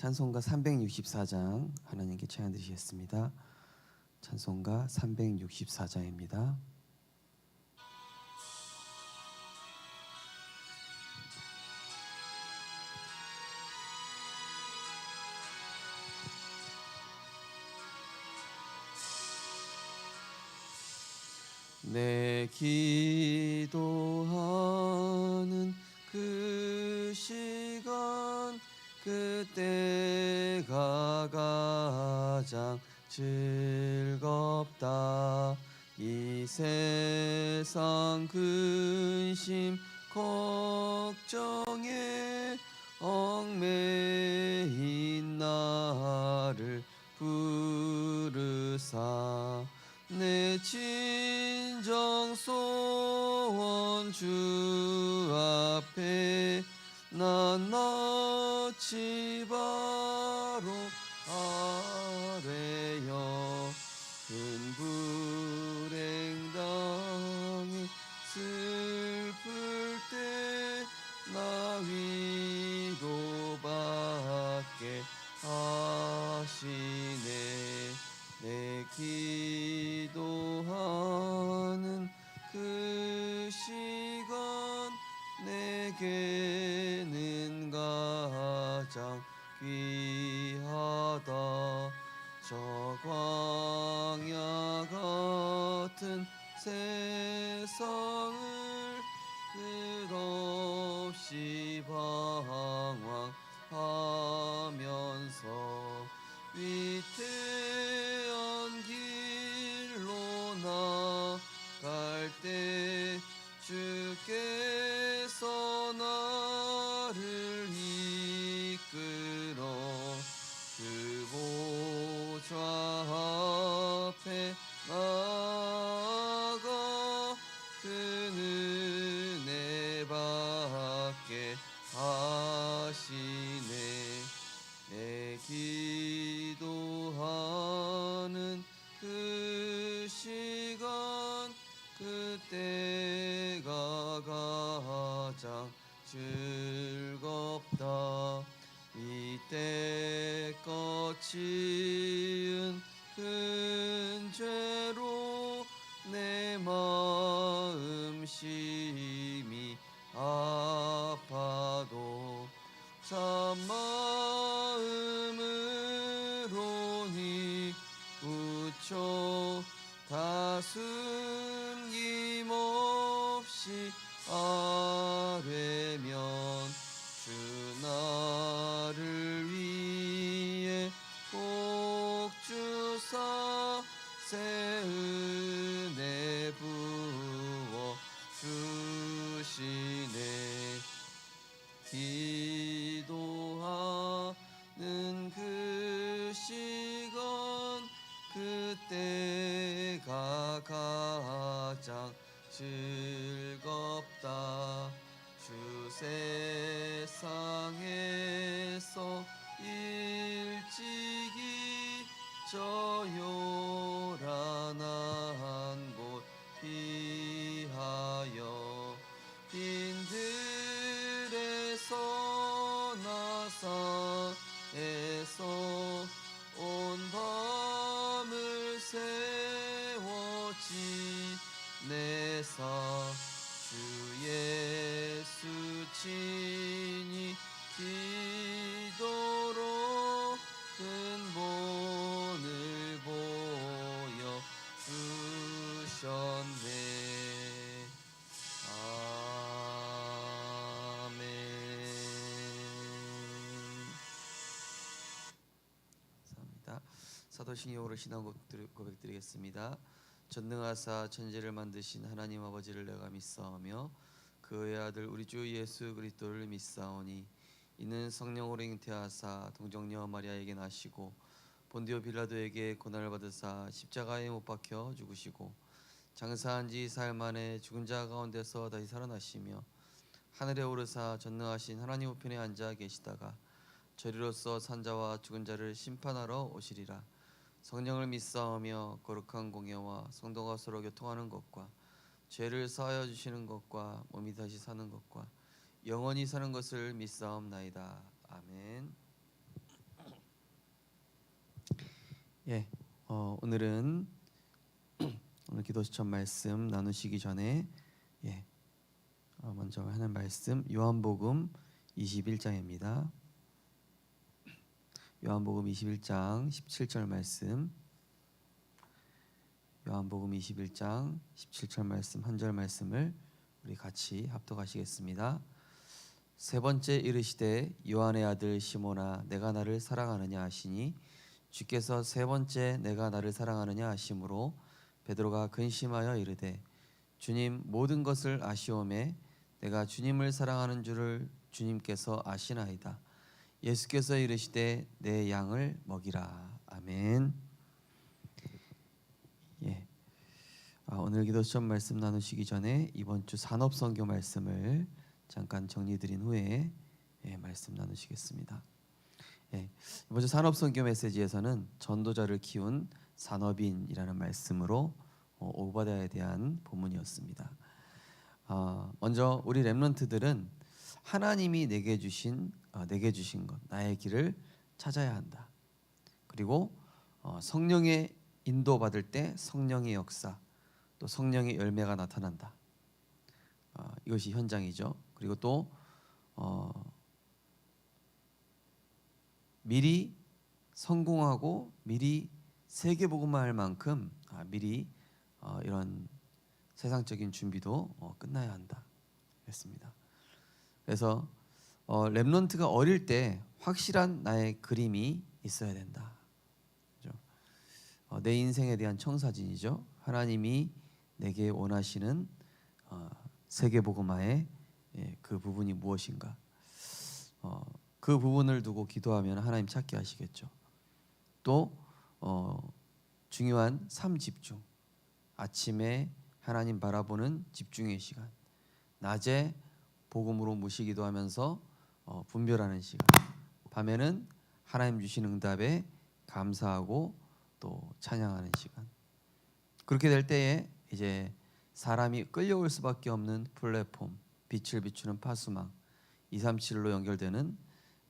찬송가 364장 하나님께 찬양 드리겠습니다. 찬송가 364장입니다. 내 기도하는 그 시간 그때가 가장 즐겁다. 이 세상 근심 걱정에 얽매인 나를 부르사 내 진정 소원 주 앞에 낱낱이 바로 아뢰어 큰 불행당해 슬플 때 나 위로받게 하시네. 내 기도하는 그 시간 내게는 가장 귀하다. 저 광야 같은 세상을 끝없이 방황하면서 위태한 길로 나갈 때 주께서 나를 이끌어 그 보좌 앞에 나아가 그 은혜 받게 하시네. 내 기도하는 그 시간 그때가 가장 즐겁다. 이때껏 지은 큰 죄로 내 마음 심히 아파도 참마음으로 뉘우쳐 다 숨김없이 아뢰면 주 나를 위해 복 주사 새 은혜 부어 주시네. 기도하는 그 시간 그때가 가장 즐겁다. 주 세상에서 일찍이 저 요란한 곳 피하여 빈들에서 나사에서 온 밤을 세워 지내사 주 예수 친히 기도로 근본을 보여 주셨네. 아멘. 감사합니다. 사도신경으로 신앙 고백 드리겠습니다. 전능하사 천지를 만드신 하나님 아버지를 내가 믿사오며 그의 아들 우리 주 예수 그리스도를 믿사오니 이는 성령으로 잉태하사 동정녀 마리아에게 나시고 본디오 빌라도에게 고난을 받으사 십자가에 못 박혀 죽으시고 장사한 지 사흘 만에 죽은 자 가운데서 다시 살아나시며 하늘에 오르사 전능하신 하나님 우편에 앉아 계시다가 저리로서 산자와 죽은 자를 심판하러 오시리라. 성령을 믿사오며 거룩한 공예와 성도가 서로 교통하는 것과 죄를 사하여 주시는 것과 몸이 다시 사는 것과 영원히 사는 것을 믿사옵나이다. 아멘. 예, 오늘은 오늘 기도 시점 말씀 나누시기 전에 먼저 하는 말씀 요한복음 21장입니다. 요한복음 21장 17절 말씀. 요한복음 21장 17절 말씀 한 절 말씀을 우리 같이 합독하시겠습니다. 세 번째 이르시되 요한의 아들 시몬아 내가 나를 사랑하느냐 하시니 주께서 세 번째 내가 나를 사랑하느냐 하심으로 베드로가 근심하여 이르되 주님 모든 것을 아시오매 내가 주님을 사랑하는 줄을 주님께서 아시나이다. 예수께서 이르시되 내 양을 먹이라. 아멘. 오늘 기도 시점 말씀 나누시기 전에 이번 주 산업선교 말씀을 잠깐 정리드린 후에 말씀 나누시겠습니다. 이번 주 산업선교 메시지에서는 전도자를 키운 산업인이라는 말씀으로 오바댜에 대한 본문이었습니다. 먼저 우리 렘넌트들은 하나님이 내게 주신 것, 나의 길을 찾아야 한다. 그리고 성령의 인도받을 때 성령의 역사, 또 성령의 열매가 나타난다. 이것이 현장이죠. 그리고 또 미리 성공하고 미리 세계복음화할 만큼 미리 이런 세상적인 준비도 끝나야 한다 했습니다. 그래서 렘넌트가 어릴 때 확실한 나의 그림이 있어야 된다. 그렇죠? 내 인생에 대한 청사진이죠. 하나님이 내게 원하시는 세계복음화의 그 부분이 무엇인가. 그 부분을 두고 기도하면 하나님 찾게 하시겠죠. 또 중요한 삶 집중. 아침에 하나님 바라보는 집중의 시간. 낮에 복음으로 무시기도 하면서 분별하는 시간. 밤에는 하나님 주신 응답에 감사하고 또 찬양하는 시간. 그렇게 될 때에 이제 사람이 끌려올 수밖에 없는 플랫폼, 빛을 비추는 파수망, 237로 연결되는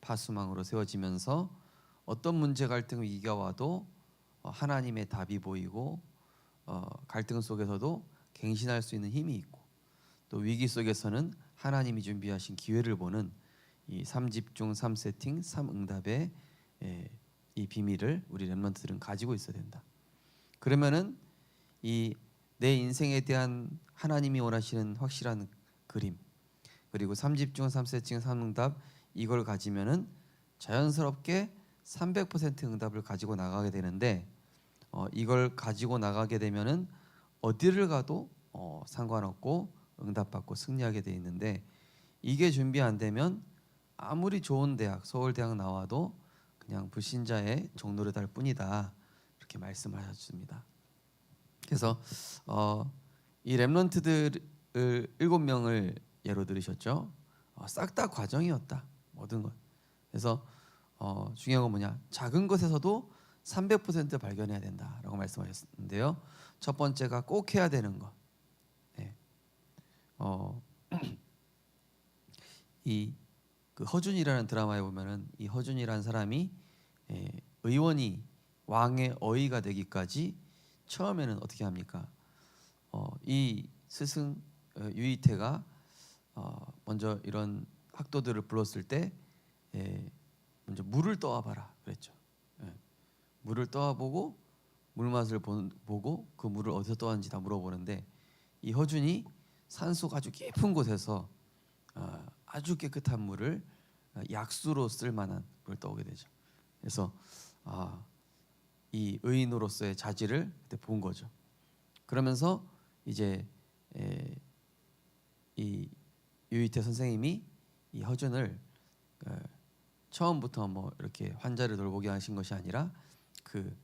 파수망으로 세워지면서 어떤 문제, 갈등, 위기가 와도 하나님의 답이 보이고 갈등 속에서도 갱신할 수 있는 힘이 있고 또 위기 속에서는 하나님이 준비하신 기회를 보는 이 3집중, 3세팅, 3응답의 이 비밀을 우리 렘넌트들은 가지고 있어야 된다. 그러면은 이 내 인생에 대한 하나님이 원하시는 확실한 그림, 그리고 3집중, 3세팅, 3응답 이걸 가지면은 자연스럽게 300% 응답을 가지고 나가게 되는데 이걸 가지고 나가게 되면은 어디를 가도 상관없고 응답받고 승리하게 돼 있는데 이게 준비 안 되면 아무리 좋은 대학, 서울대학 나와도 그냥 불신자의 종노릇할 뿐이다. 이렇게 말씀하셨습니다. 그래서 이 렘넌트들을 7명을 예로 들으셨죠. 싹 다 과정이었다. 모든 것. 그래서 중요한 건 뭐냐? 작은 것에서도 300% 발견해야 된다라고 말씀하셨는데요. 첫 번째가 꼭 해야 되는 것. 이 그 허준이라는 드라마에 보면은 이 허준이라는 사람이 의원이 왕의 어의가 되기까지 처음에는 어떻게 합니까? 이 스승 유이태가 먼저 이런 학도들을 불렀을 때 먼저 물을 떠와봐라 그랬죠. 물을 떠와보고 물맛을 보고 그 물을 어디서 떠왔는지 다 물어보는데 이 허준이 산속 아주 깊은 곳에서 아주 깨끗한 물을 약수로 쓸만한 물을 떠오게 되죠. 그래서 이 의인으로서의 자질을 그때 본 거죠. 그러면서 이제 이 유이태 선생님이 이 허준을 처음부터 뭐 이렇게 환자를 돌보게 하신 것이 아니라 그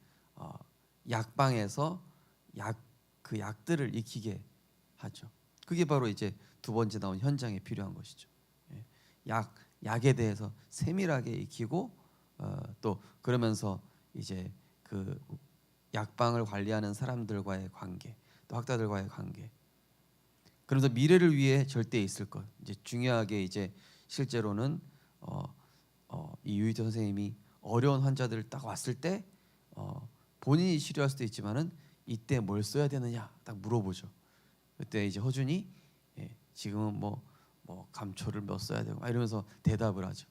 약방에서 그 약들을 익히게 하죠. 그게 바로 이제 두 번째 나온 현장에 필요한 것이죠. 약에 대해서 세밀하게 익히고 또 그러면서 이제 그 약방을 관리하는 사람들과의 관계, 또 학자들과의 관계. 그러면서 미래를 위해 절대 있을 것. 이제 중요하게 이제 실제로는 이 유이태 선생님이 어려운 환자들 딱 왔을 때 본인이 치료할 수도 있지만은 이때 뭘 써야 되느냐 딱 물어보죠. 그때 이제 허준이 지금은 뭐 감초를 몇 써야 되고 이러면서 대답을 하죠.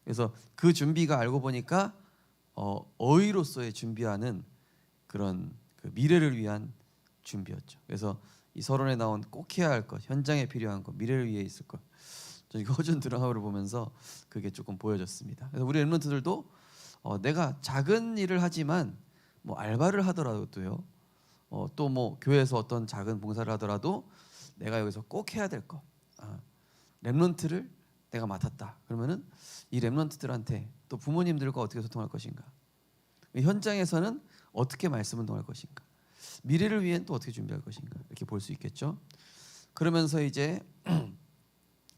그래서 그 준비가 알고 보니까 어의로서의 준비하는 그런 그 미래를 위한 준비였죠. 그래서 이 서론에 나온 꼭 해야 할 것, 현장에 필요한 것, 미래를 위해 있을 것. 저는 허준 드라마를 보면서 그게 조금 보여졌습니다. 그래서 우리 랩런트들도 내가 작은 일을 하지만 뭐 알바를 하더라도요, 또 뭐 교회에서 어떤 작은 봉사를 하더라도 내가 여기서 꼭 해야 될 것, 랩런트를 내가 맡았다. 그러면은 이 랩런트들한테 또 부모님들과 어떻게 소통할 것인가, 현장에서는 어떻게 말씀 운동할 것인가, 미래를 위해 또 어떻게 준비할 것인가, 이렇게 볼 수 있겠죠. 그러면서 이제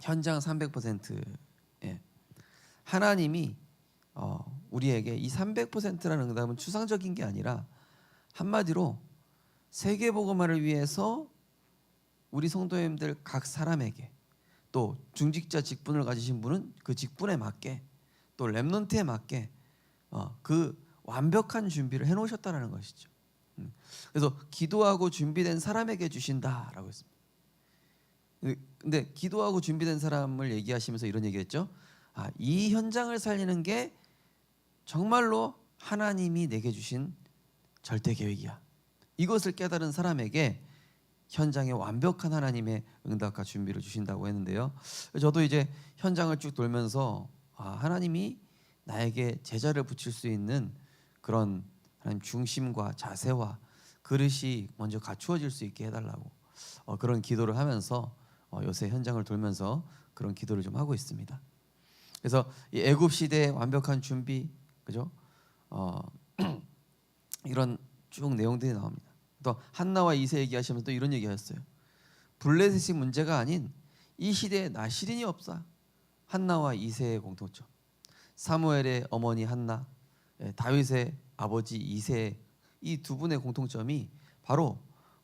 현장 300%에 하나님이 우리에게 이 300%라는 응답은 추상적인 게 아니라 한마디로 세계복음화를 위해서 우리 성도님들 각 사람에게, 또 중직자 직분을 가지신 분은 그 직분에 맞게, 또 렘넌트에 맞게 그 완벽한 준비를 해놓으셨다는 것이죠. 그래서 기도하고 준비된 사람에게 주신다라고 했습니다. 근데 기도하고 준비된 사람을 얘기하시면서 이런 얘기했죠. 이 현장을 살리는 게 정말로 하나님이 내게 주신 절대 계획이야. 이것을 깨달은 사람에게 현장에 완벽한 하나님의 응답과 준비를 주신다고 했는데요. 저도 이제 현장을 쭉 돌면서 하나님이 나에게 제자를 붙일 수 있는 그런 하나님 중심과 자세와 그릇이 먼저 갖추어질 수 있게 해달라고 그런 기도를 하면서 요새 현장을 돌면서 그런 기도를 좀 하고 있습니다. 그래서 이 애굽 시대의 완벽한 준비, 그죠? 이런 쭉 내용들이 나옵니다. 또 한나와 이세 얘기하시면서 또 이런 얘기하셨어요. 블레셋이 문제가 아닌 이 시대에 나시린이 없사. 한나와 이세의 공통점. 사무엘의 어머니 한나, 다윗의 아버지 이세, 이 두 분의 공통점이 바로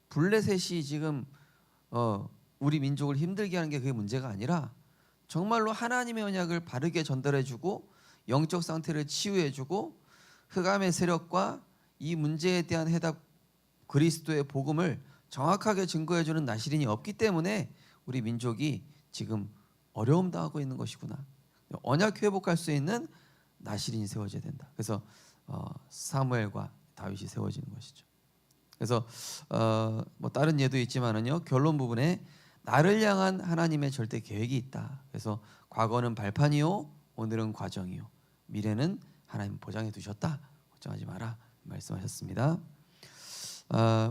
블레셋이 지금 우리 민족을 힘들게 하는 게 그게 문제가 아니라 정말로 하나님의 언약을 바르게 전달해주고 영적 상태를 치유해주고 흑암의 세력과 이 문제에 대한 해답 그리스도의 복음을 정확하게 증거해주는 나시린이 없기 때문에 우리 민족이 지금 어려움 당하고 있는 것이구나. 언약 회복할 수 있는 나시린이 세워져야 된다. 그래서 사무엘과 다윗이 세워지는 것이죠. 그래서 뭐 다른 예도 있지만은요, 결론 부분에 나를 향한 하나님의 절대 계획이 있다. 그래서 과거는 발판이요, 오늘은 과정이요, 미래는 하나님 보장해 두셨다. 걱정하지 마라 말씀하셨습니다.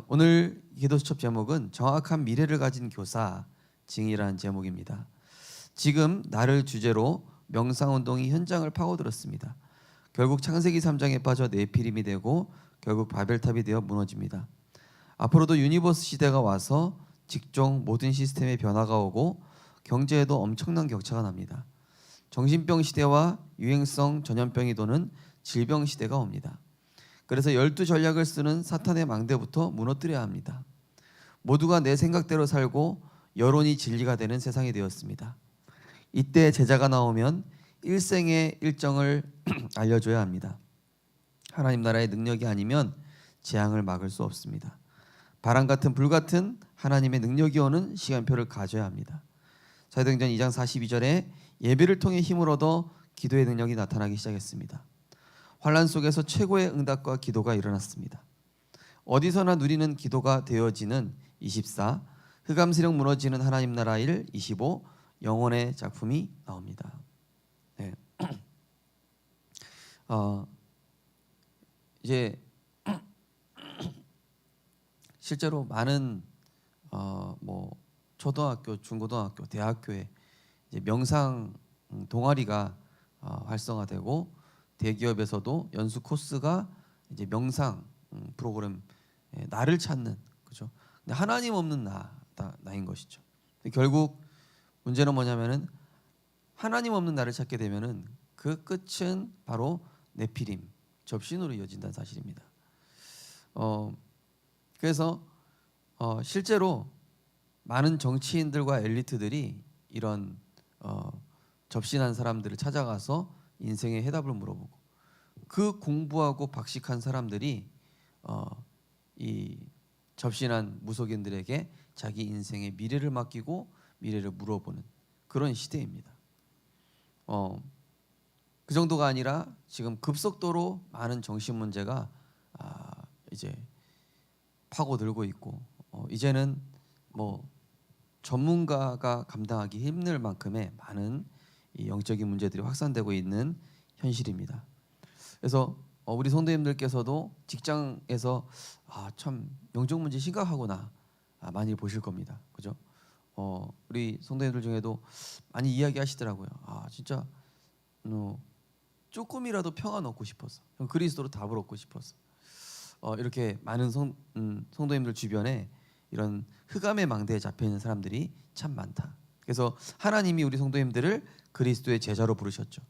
오늘 기도 수첩 제목은 정확한 미래를 가진 교사 증이라는 제목입니다. 지금 나를 주제로 명상운동이 현장을 파고들었습니다. 결국 창세기 3장에 빠져 네피림이 되고 결국 바벨탑이 되어 무너집니다. 앞으로도 유니버스 시대가 와서 직종 모든 시스템에 변화가 오고 경제에도 엄청난 격차가 납니다. 정신병 시대와 유행성 전염병이 도는 질병 시대가 옵니다. 그래서 12전략을 쓰는 사탄의 망대부터 무너뜨려야 합니다. 모두가 내 생각대로 살고 여론이 진리가 되는 세상이 되었습니다. 이때 제자가 나오면 일생의 일정을 알려줘야 합니다. 하나님 나라의 능력이 아니면 재앙을 막을 수 없습니다. 바람 같은 불 같은 하나님의 능력이 오는 시간표를 가져야 합니다. 사도행전 2장 42절에 예배를 통해 힘을 얻어 기도의 능력이 나타나기 시작했습니다. 환란 속에서 최고의 응답과 기도가 일어났습니다. 어디서나 누리는 기도가 되어지는 24, 흑암 세력 무너지는 하나님 나라 일 25, 영혼의 작품이 나옵니다. 네. 이제 실제로 많은 뭐 초등학교, 중고등학교, 대학교에 이제 명상 동아리가 활성화되고 대기업에서도 연수 코스가 이제 명상 프로그램, 나를 찾는, 그죠? 근데 하나님 없는 나인 것이죠. 결국 문제는 뭐냐면은 하나님 없는 나를 찾게 되면은 그 끝은 바로 네피림, 접신으로 이어진다는 사실입니다. 그래서 실제로 많은 정치인들과 엘리트들이 이런 접신한 사람들을 찾아가서 인생의 해답을 물어보고 그 공부하고 박식한 사람들이 이 접신한 무속인들에게 자기 인생의 미래를 맡기고 미래를 물어보는 그런 시대입니다. 그 정도가 아니라 지금 급속도로 많은 정신 문제가 이제 파고들고 있고 이제는 뭐 전문가가 감당하기 힘들 만큼의 많은 이 영적인 문제들이 확산되고 있는 현실입니다. 그래서 우리 성도님들께서도 직장에서 참 영적 문제 심각하구나 많이 보실 겁니다. 그죠? 우리 성도님들 중에도 많이 이야기하시더라고요. 진짜 조금이라도 평안 얻고 싶어서 그리스도로 답을 얻고 싶어서 이렇게 많은 성도님들 주변에 이런 흑암의 망대에 잡혀 있는 사람들이 참 많다. 그래서 하나님이 우리 성도님들을 그리스도의 제자로 부르셨죠.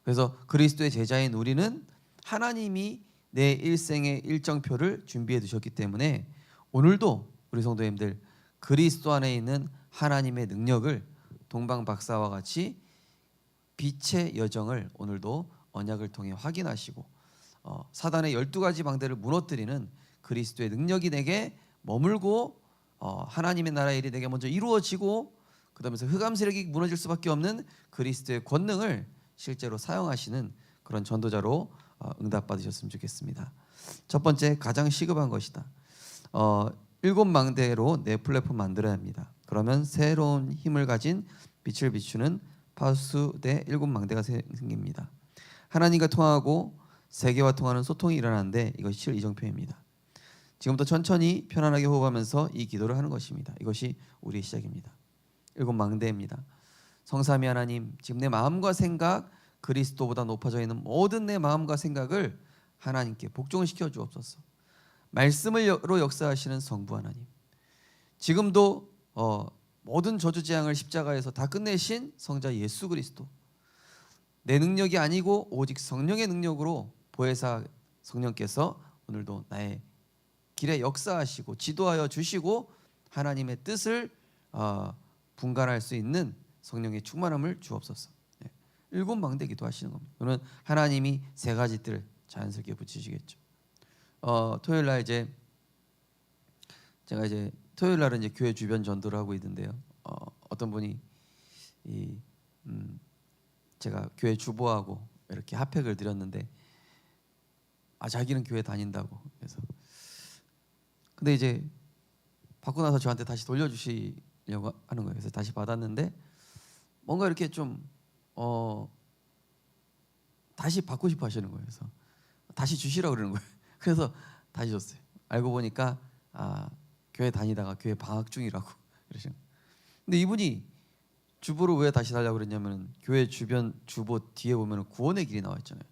그래서 그리스도의 제자인 우리는 하나님이 내 일생의 일정표를 준비해 두셨기 때문에 오늘도 우리 성도님들 그리스도 안에 있는 하나님의 능력을 동방 박사와 같이 빛의 여정을 오늘도 언약을 통해 확인하시고 사단의 12가지 방대를 무너뜨리는 그리스도의 능력이 내게 머물고 하나님의 나라의 일이 내게 먼저 이루어지고 그다음에서 흑암 세력이 무너질 수밖에 없는 그리스도의 권능을 실제로 사용하시는 그런 전도자로 응답받으셨으면 좋겠습니다. 첫 번째, 가장 시급한 것이다. 7망대로 내 플랫폼 만들어야 합니다. 그러면 새로운 힘을 가진 빛을 비추는 파수대 7망대가 생깁니다. 하나님과 통하고 세계와 통하는 소통이 일어나는데 이것이 7이정표입니다. 지금부터 천천히 편안하게 호흡하면서 이 기도를 하는 것입니다. 이것이 우리의 시작입니다. 7망대입니다. 성삼위 하나님, 지금 내 마음과 생각 그리스도보다 높아져 있는 모든 내 마음과 생각을 하나님께 복종시켜 주옵소서. 말씀으로 역사하시는 성부 하나님, 지금도 모든 저주재앙을 십자가에서 다 끝내신 성자 예수 그리스도, 내 능력이 아니고 오직 성령의 능력으로 보혜사 성령께서 오늘도 나의 길에 역사하시고 지도하여 주시고 하나님의 뜻을 분간할 수 있는 성령의 충만함을 주옵소서. 7망대 기도하시는 겁니다. 그러면 하나님이 3가지 뜰을 자연스럽게 붙이시겠죠. 토요일 날 제가 토요일 날은 이제 교회 주변 전도를 하고 있는데요. 어떤 분이 제가 교회 주보하고 이렇게 핫팩을 드렸는데 자기는 교회 다닌다고. 그래서 근데 이제 받고 나서 저한테 다시 돌려주시려고 하는 거예요. 그래서 다시 받았는데 뭔가 이렇게 좀 다시 받고 싶어 하시는 거예요. 그래서 다시 주시라고 그러는 거예요. 그래서 다시 줬어요. 알고 보니까 교회 다니다가 교회 방학 중이라고 그러시는 거예요. 근데 이분이 주보를 왜 다시 달라고 그랬냐면 교회 주변 주보 뒤에 보면 구원의 길이 나와 있잖아요.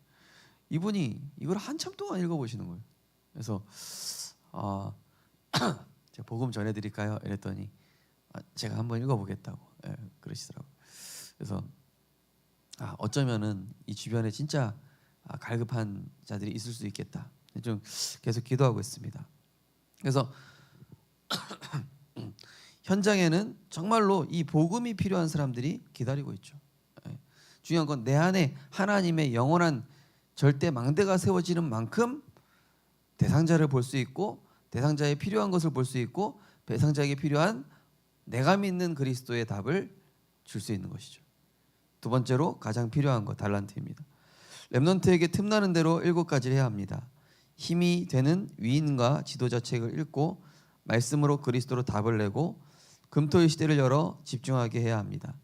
이분이 이걸 한참 동안 읽어보시는 거예요. 그래서 제가 복음 전해드릴까요? 이랬더니 제가 한번 읽어보겠다고 그러시더라고요. 그래서 어쩌면은 이 주변에 진짜 갈급한 자들이 있을 수 있겠다. 좀 계속 기도하고 있습니다. 그래서 현장에는 정말로 이 복음이 필요한 사람들이 기다리고 있죠. 중요한 건 내 안에 하나님의 영원한 절대 망대가 세워지는 만큼 대상자를 볼 수 있고 대상자의 필요한 것을 볼 수 있고 대상자에게 필요한 내가 믿는 그리스도의 답을 줄 수 있는 것이죠. 두 번째로 가장 필요한 것 달란트입니다. 렘넌트에게 틈나는 대로 7가지를 해야 합니다. 힘이 되는 위인과 지도자 책을 읽고 말씀으로 그리스도로 답을 내고 금토의 시대를 열어 집중하게 해야 합니다.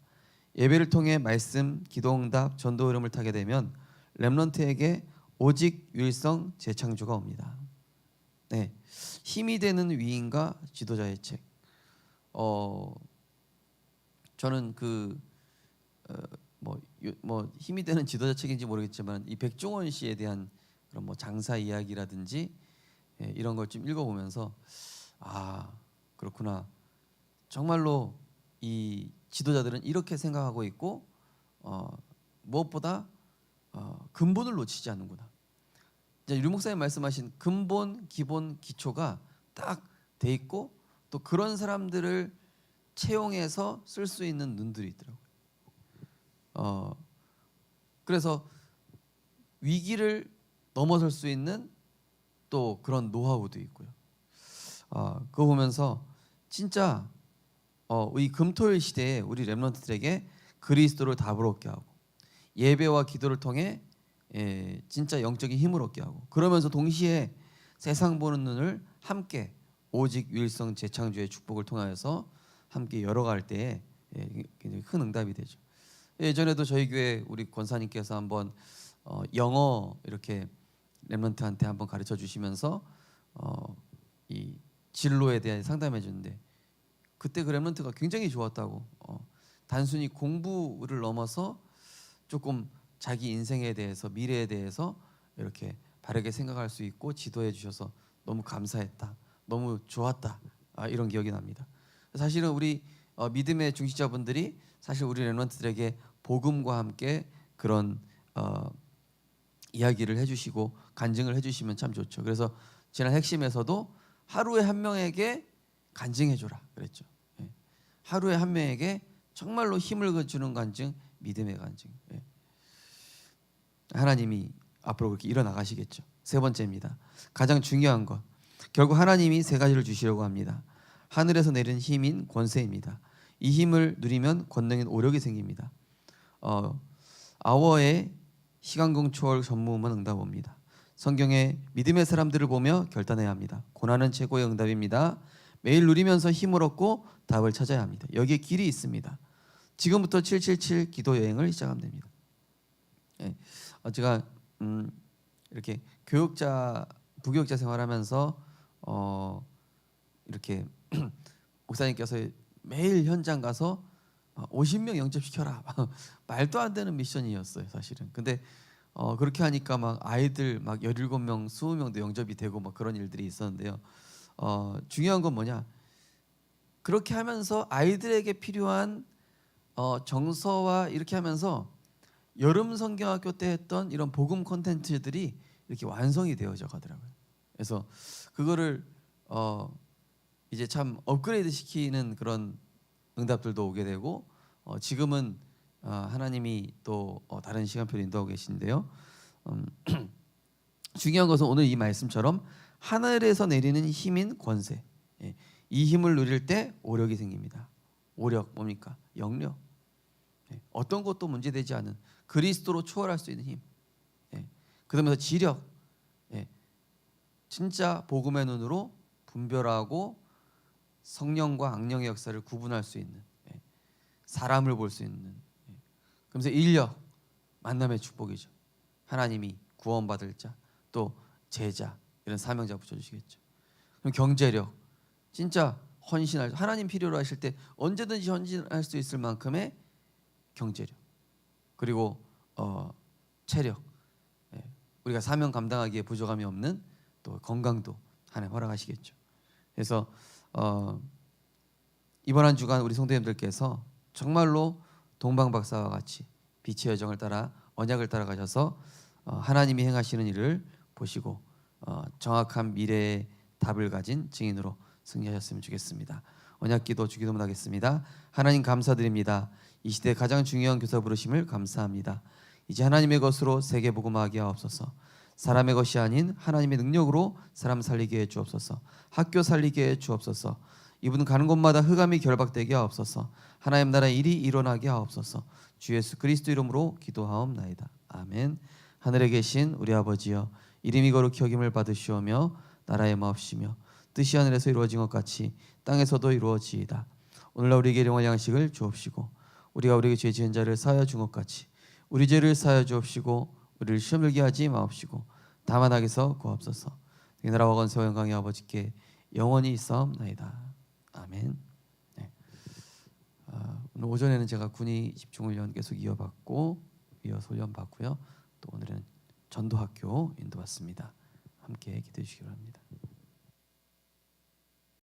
예배를 통해 말씀, 기도응답, 전도 흐름을 타게 되면 렘넌트에게 오직 유일성 재창조가 옵니다. 힘이 되는 위인과 지도자의 책. 저는 힘이 되는 지도자 책인지 모르겠지만 이 백종원 씨에 대한 그런 장사 이야기라든지 이런 걸 좀 읽어보면서 그렇구나. 정말로 이 지도자들은 이렇게 생각하고 있고 무엇보다 근본을 놓치지 않는구나. 이제 류 목사님 말씀하신 근본, 기본, 기초가 딱 돼 있고 또 그런 사람들을 채용해서 쓸 수 있는 눈들이 있더라고요. 그래서 위기를 넘어설 수 있는 또 그런 노하우도 있고요. 그거 보면서 진짜 이 금토일 시대에 우리 렘넌트들에게 그리스도를 답을 얻게 하고 예배와 기도를 통해 진짜 영적인 힘을 얻게 하고, 그러면서 동시에 세상 보는 눈을 함께 오직 유일성 재창조의 축복을 통하여서 함께 열어갈 때에 굉장히 큰 응답이 되죠. 예전에도 저희 교회 우리 권사님께서 한번 영어 이렇게 렘넌트한테 한번 가르쳐 주시면서 이 진로에 대해 상담해 주는데, 그때 그 렘넌트가 굉장히 좋았다고, 단순히 공부를 넘어서 조금 자기 인생에 대해서, 미래에 대해서 이렇게 바르게 생각할 수 있고 지도해 주셔서 너무 감사했다, 너무 좋았다, 이런 기억이 납니다. 사실은 우리 믿음의 중시자분들이 사실 우리 렘넌트들에게 복음과 함께 그런 이야기를 해주시고 간증을 해주시면 참 좋죠. 그래서 지난 핵심에서도 하루에 한 명에게 간증해줘라 그랬죠. 하루에 한 명에게 정말로 힘을 주는 간증, 믿음의 간증. 하나님이 앞으로 그렇게 일어나가시겠죠. 세 번째입니다. 가장 중요한 것, 결국 하나님이 세 가지를 주시려고 합니다. 하늘에서 내린 힘인 권세입니다. 이 힘을 누리면 권능인 오력이 생깁니다. 아워의 시간공 초월 전무음은 응답옵니다. 성경에 믿음의 사람들을 보며 결단해야 합니다. 고난은 최고의 응답입니다. 매일 누리면서 힘을 얻고 답을 찾아야 합니다. 여기에 길이 있습니다. 지금부터 777 기도 여행을 시작하면 됩니다. 제가 이렇게 부교육자 생활하면서 이렇게 목사님께서 매일 현장 가서 50명 영접시켜라 말도 안 되는 미션이었어요 사실은. 근데 그렇게 하니까 막 아이들 막 17명 20명도 영접이 되고 막 그런 일들이 있었는데요. 중요한 건 뭐냐, 그렇게 하면서 아이들에게 필요한 정서와 이렇게 하면서 여름 성경학교 때 했던 이런 복음 콘텐츠들이 이렇게 완성이 되어져 가더라고요. 그래서 그거를 이제 참 업그레이드 시키는 그런 응답들도 오게 되고, 지금은 하나님이 또 다른 시간표를 인도하고 계신데요. 중요한 것은 오늘 이 말씀처럼 하늘에서 내리는 힘인 권세, 이 힘을 누릴 때 오력이 생깁니다. 오력 뭡니까? 영력. 어떤 것도 문제되지 않은 그리스도로 초월할 수 있는 힘. 그러면서 지력, 진짜 복음의 눈으로 분별하고 성령과 악령의 역사를 구분할 수 있는, 사람을 볼 수 있는, 그러면서 인력, 만남의 축복이죠. 하나님이 구원받을 자, 또 제자, 이런 사명자 붙여주시겠죠. 그럼 경제력, 진짜 헌신할, 하나님 필요로 하실 때 언제든지 헌신할 수 있을 만큼의 경제력, 그리고 체력, 우리가 사명 감당하기에 부족함이 없는 또 건강도 하나님 허락하시겠죠. 그래서 이번 한 주간 우리 성도님들께서 정말로 동방박사와 같이 빛의 여정을 따라 언약을 따라가셔서 하나님이 행하시는 일을 보시고 정확한 미래의 답을 가진 증인으로 승리하셨으면 좋겠습니다. 언약기도 주기도문 하겠습니다. 하나님 감사드립니다. 이 시대 가장 중요한 교사 부르심을 감사합니다. 이제 하나님의 것으로 세계 복음화하게 하옵소서. 사람의 것이 아닌 하나님의 능력으로 사람 살리게 해 주옵소서. 학교 살리게 해 주옵소서. 이분 가는 곳마다 흑암이 결박되게 하옵소서. 하나님 나라 일이 일어나게 하옵소서. 주 예수 그리스도 이름으로 기도하옵나이다. 아멘. 하늘에 계신 우리 아버지여, 이름이 거룩히 여김을 받으시오며 나라의 마옵시며 뜻이 하늘에서 이루어진 것 같이 땅에서도 이루어지이다. 오늘날 우리에게 일용할 양식을 주옵시고 우리가 우리에게 죄 지은 자를 사하여 준 것 같이 우리 죄를 사하여 주옵시고 우리를 시험 들게 하지 마옵시고 다만 악에서 구하옵소서. 이 나라와 권세와 영광이 아버지께 영원히 있사옵나이다. 아멘. 오늘 오전에는 제가 군의 집중훈련 계속 이어서 훈련 받고요. 또 오늘은 전도학교 인도받습니다. 함께 기도해 주시기 바랍니다.